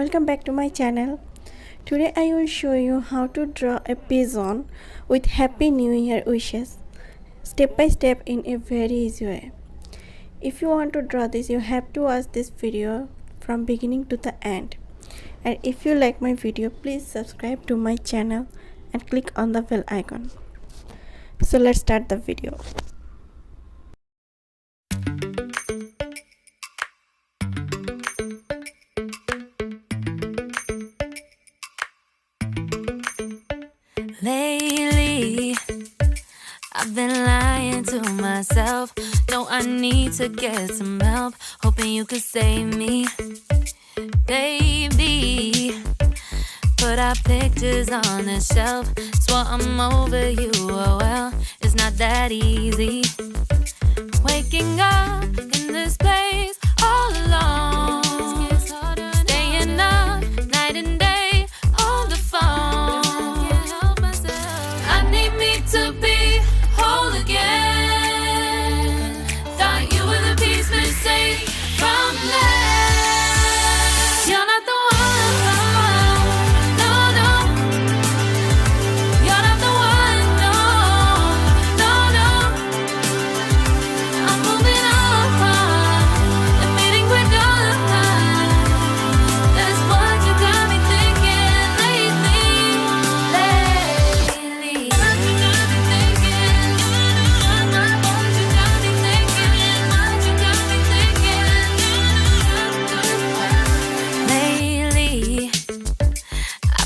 welcome back to my channel. Today I will show you how to draw a pigeon with Happy New Year wishes, step by step in a very easy way. If you want to draw this, you have to watch this video from beginning to the end. And if you like my video, please subscribe to my channel and click on the bell icon. So let's start the video. Lately, I've been lying to myself. No, I need to get some help. Hoping you could save me, baby. Put our pictures on the shelf. Swore I'm over you, oh well, it's not that easy. Waking up in this place all alone. Staying up night and day on the phone. To be whole again. Thought you were the piece missing from last. You're not the one, no, no. You're not the one, no, no, no. I'm moving on, admitting we're done. That's what you got me thinking lately.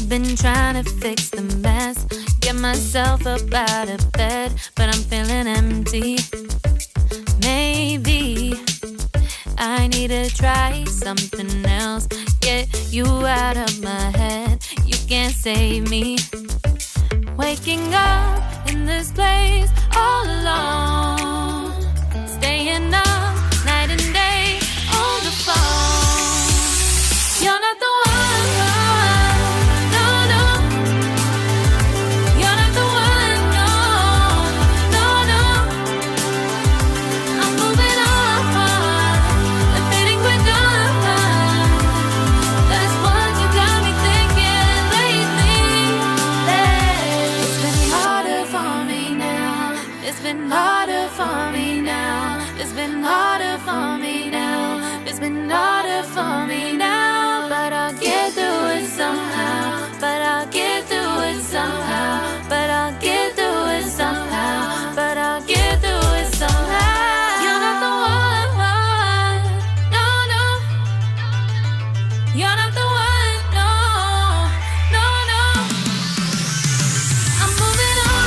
Been trying to fix the mess, get myself up out of bed, but I'm feeling empty. Maybe I need to try something else, get you out of my head. You can't save me. Waking up in this place all alone, staying up night and day on the phone. You're not the one. It's been harder for me now. It's been harder for me now. It's been harder for me now. But I'll get through it somehow. But I'll get through it somehow. But I'll get through it somehow. But I'll get through it somehow. You're not the one. No, no. You're not the one. No, no, no. I'm moving on.